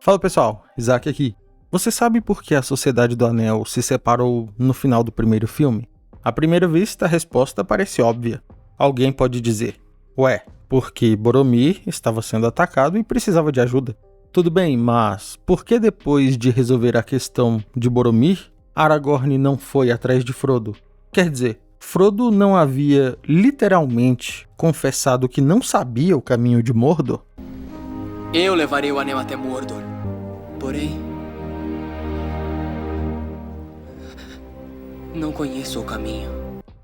Fala pessoal, Isaac aqui. Você sabe por que a Sociedade do Anel se separou no final do primeiro filme? À primeira vista, a resposta parece óbvia. Alguém pode dizer, ué, porque Boromir estava sendo atacado e precisava de ajuda. Tudo bem, mas por que depois de resolver a questão de Boromir, Aragorn não foi atrás de Frodo? Quer dizer, Frodo não havia literalmente confessado que não sabia o caminho de Mordor? Eu levarei o anel até Mordor. Porém, não conheço o caminho.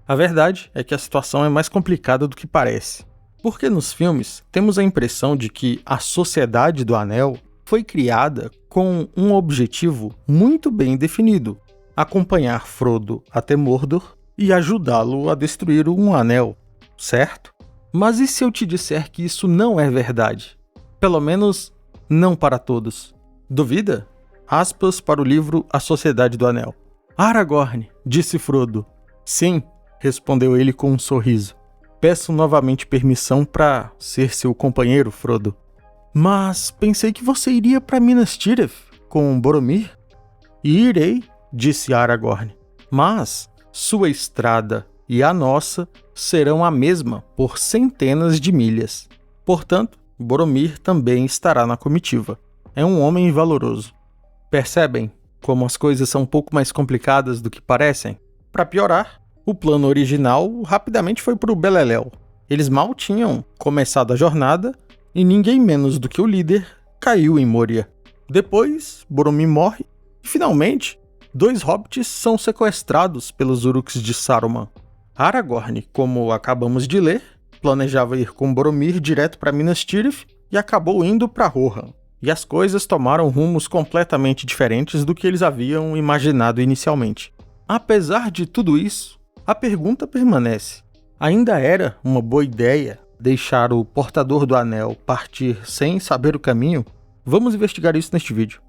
A verdade é que a situação é mais complicada do que parece. Porque nos filmes temos a impressão de que a Sociedade do Anel foi criada com um objetivo muito bem definido: acompanhar Frodo até Mordor e ajudá-lo a destruir um anel, certo? Mas e se eu te disser que isso não é verdade? Pelo menos, não para todos. Duvida? Aspas para o livro A Sociedade do Anel. Aragorn, disse Frodo. Sim, respondeu ele com um sorriso. Peço novamente permissão para ser seu companheiro, Frodo. Mas pensei que você iria para Minas Tirith com Boromir? Irei, disse Aragorn. Mas sua estrada e a nossa serão a mesma por centenas de milhas. Portanto, Boromir também estará na comitiva. É um homem valoroso. Percebem como as coisas são um pouco mais complicadas do que parecem? Para piorar, o plano original rapidamente foi para o beleléu. Eles mal tinham começado a jornada e ninguém menos do que o líder caiu em Moria. Depois, Boromir morre e, finalmente, 2 hobbits são sequestrados pelos Uruks de Saruman. Aragorn, como acabamos de ler, planejava ir com Boromir direto para Minas Tirith e acabou indo para Rohan. E as coisas tomaram rumos completamente diferentes do que eles haviam imaginado inicialmente. Apesar de tudo isso, a pergunta permanece. Ainda era uma boa ideia deixar o portador do anel partir sem saber o caminho? Vamos investigar isso neste vídeo.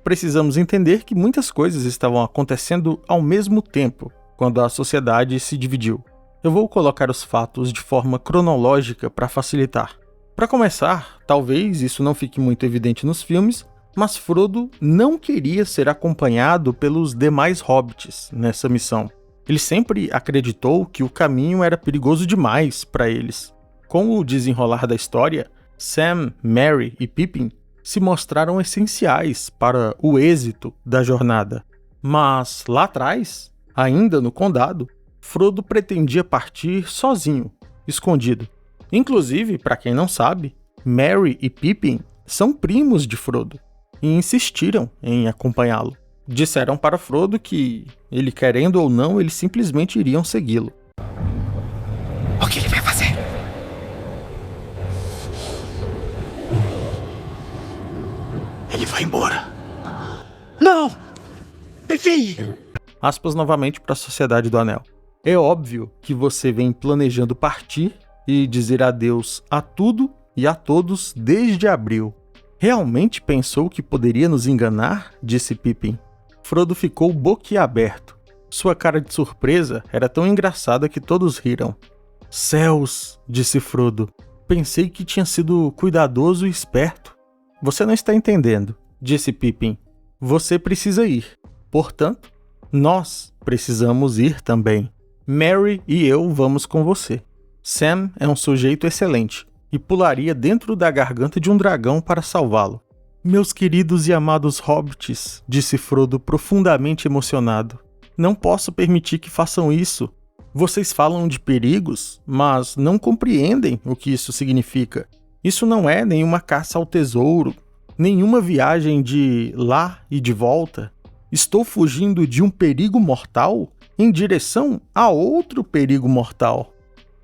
Precisamos entender que muitas coisas estavam acontecendo ao mesmo tempo quando a sociedade se dividiu. Eu vou colocar os fatos de forma cronológica para facilitar. Para começar, talvez isso não fique muito evidente nos filmes, mas Frodo não queria ser acompanhado pelos demais hobbits nessa missão. Ele sempre acreditou que o caminho era perigoso demais para eles. Com o desenrolar da história, Sam, Merry e Pippin se mostraram essenciais para o êxito da jornada. Mas lá atrás, ainda no condado, Frodo pretendia partir sozinho, escondido. Inclusive, para quem não sabe, Merry e Pippin são primos de Frodo e insistiram em acompanhá-lo. Disseram para Frodo que, ele querendo ou não, eles simplesmente iriam segui-lo. O que ele vai fazer? Ele vai embora. Não! Enfim! Aspas novamente para a Sociedade do Anel. É óbvio que você vem planejando partir e dizer adeus a tudo e a todos desde abril. Realmente pensou que poderia nos enganar? Disse Pippin. Frodo ficou boquiaberto. Sua cara de surpresa era tão engraçada que todos riram. Céus, disse Frodo. Pensei que tinha sido cuidadoso e esperto. Você não está entendendo, disse Pippin. Você precisa ir. Portanto, nós precisamos ir também. Merry e eu vamos com você. Sam é um sujeito excelente e pularia dentro da garganta de um dragão para salvá-lo. Meus queridos e amados hobbits, disse Frodo profundamente emocionado. Não posso permitir que façam isso. Vocês falam de perigos, mas não compreendem o que isso significa. Isso não é nenhuma caça ao tesouro, nenhuma viagem de lá e de volta. Estou fugindo de um perigo mortal em direção a outro perigo mortal.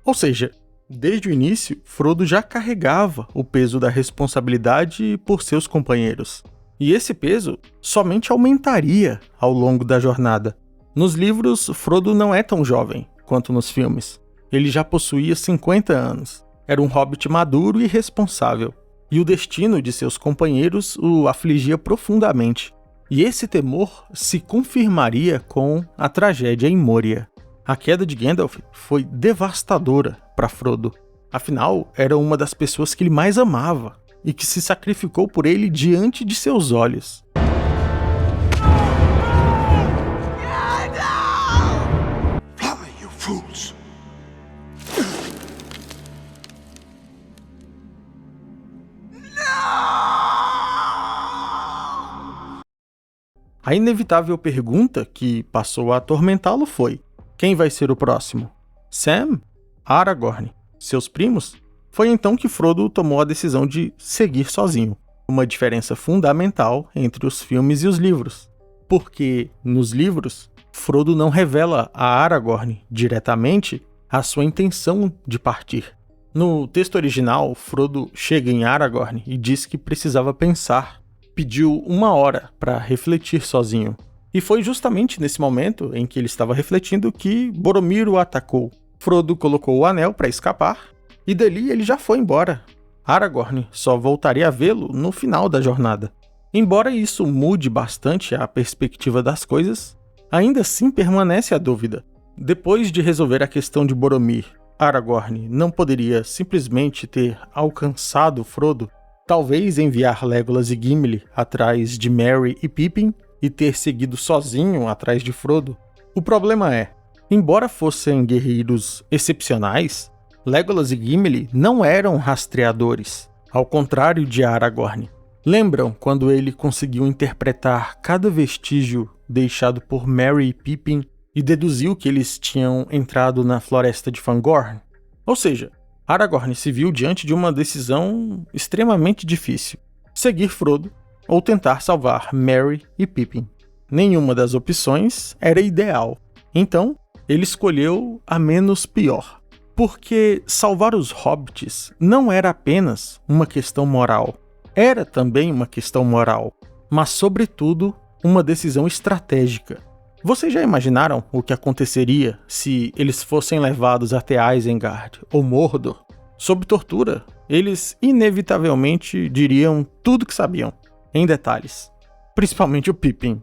Ou seja, desde o início, Frodo já carregava o peso da responsabilidade por seus companheiros. E esse peso somente aumentaria ao longo da jornada. Nos livros, Frodo não é tão jovem quanto nos filmes. Ele já possuía 50 anos. Era um hobbit maduro e responsável. E o destino de seus companheiros o afligia profundamente. E esse temor se confirmaria com a tragédia em Moria. A queda de Gandalf foi devastadora para Frodo. Afinal, era uma das pessoas que ele mais amava e que se sacrificou por ele diante de seus olhos. A inevitável pergunta que passou a atormentá-lo foi: quem vai ser o próximo? Sam? Aragorn? Seus primos? Foi então que Frodo tomou a decisão de seguir sozinho. Uma diferença fundamental entre os filmes e os livros. Porque, nos livros, Frodo não revela a Aragorn diretamente a sua intenção de partir. No texto original, Frodo chega em Aragorn e diz que precisava pensar. Pediu 1 hora para refletir sozinho. E foi justamente nesse momento em que ele estava refletindo que Boromir o atacou. Frodo colocou o anel para escapar e dali ele já foi embora. Aragorn só voltaria a vê-lo no final da jornada. Embora isso mude bastante a perspectiva das coisas, ainda assim permanece a dúvida. Depois de resolver a questão de Boromir, Aragorn não poderia simplesmente ter alcançado Frodo? Talvez enviar Legolas e Gimli atrás de Merry e Pippin e ter seguido sozinho atrás de Frodo? O problema é, embora fossem guerreiros excepcionais, Legolas e Gimli não eram rastreadores, ao contrário de Aragorn. Lembram quando ele conseguiu interpretar cada vestígio deixado por Merry e Pippin e deduziu que eles tinham entrado na floresta de Fangorn? Ou seja, Aragorn se viu diante de uma decisão extremamente difícil: seguir Frodo ou tentar salvar Merry e Pippin. Nenhuma das opções era ideal, então ele escolheu a menos pior. Porque salvar os hobbits não era apenas uma questão moral, era também uma questão moral, mas sobretudo uma decisão estratégica. Vocês já imaginaram o que aconteceria se eles fossem levados até Isengard ou Mordor? Sob tortura, eles inevitavelmente diriam tudo que sabiam, em detalhes. Principalmente o Pippin.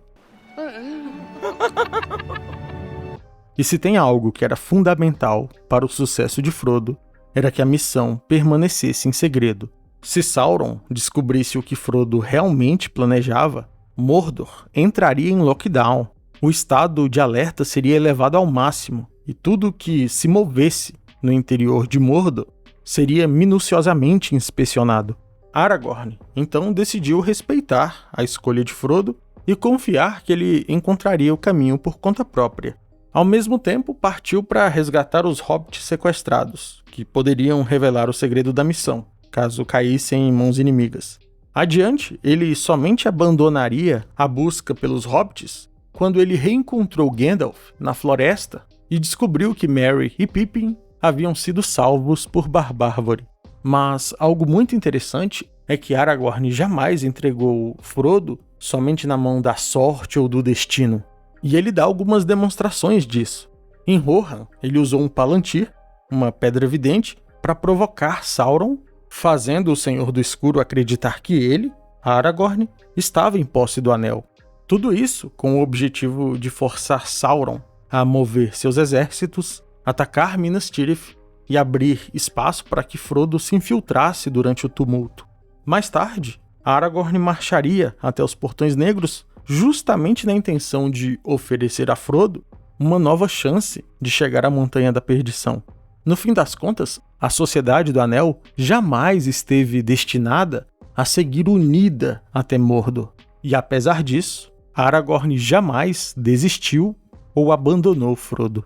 E se tem algo que era fundamental para o sucesso de Frodo, era que a missão permanecesse em segredo. Se Sauron descobrisse o que Frodo realmente planejava, Mordor entraria em lockdown. O estado de alerta seria elevado ao máximo, e tudo que se movesse no interior de Mordor seria minuciosamente inspecionado. Aragorn, então, decidiu respeitar a escolha de Frodo e confiar que ele encontraria o caminho por conta própria. Ao mesmo tempo, partiu para resgatar os hobbits sequestrados, que poderiam revelar o segredo da missão, caso caíssem em mãos inimigas. Adiante, ele somente abandonaria a busca pelos hobbits quando ele reencontrou Gandalf na floresta e descobriu que Merry e Pippin haviam sido salvos por Barbárvore. Mas algo muito interessante é que Aragorn jamais entregou Frodo somente na mão da sorte ou do destino. E ele dá algumas demonstrações disso. Em Rohan, ele usou um Palantir, uma pedra vidente, para provocar Sauron, fazendo o Senhor do Escuro acreditar que ele, Aragorn, estava em posse do Anel. Tudo isso com o objetivo de forçar Sauron a mover seus exércitos, atacar Minas Tirith e abrir espaço para que Frodo se infiltrasse durante o tumulto. Mais tarde, Aragorn marcharia até os Portões Negros justamente na intenção de oferecer a Frodo uma nova chance de chegar à Montanha da Perdição. No fim das contas, a Sociedade do Anel jamais esteve destinada a seguir unida até Mordor. E apesar disso, Aragorn jamais desistiu ou abandonou Frodo.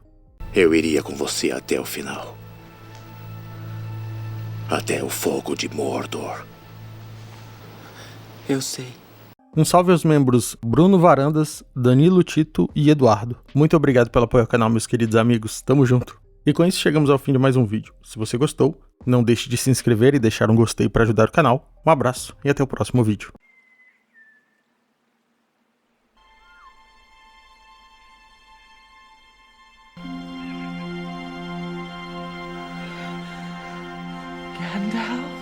Eu iria com você até o final. Até o fogo de Mordor. Eu sei. Um salve aos membros Bruno Varandas, Danilo Tito e Eduardo. Muito obrigado pelo apoio ao canal, meus queridos amigos. Tamo junto. E com isso chegamos ao fim de mais um vídeo. Se você gostou, não deixe de se inscrever e deixar um gostei para ajudar o canal. Um abraço e até o próximo vídeo. Gandalf?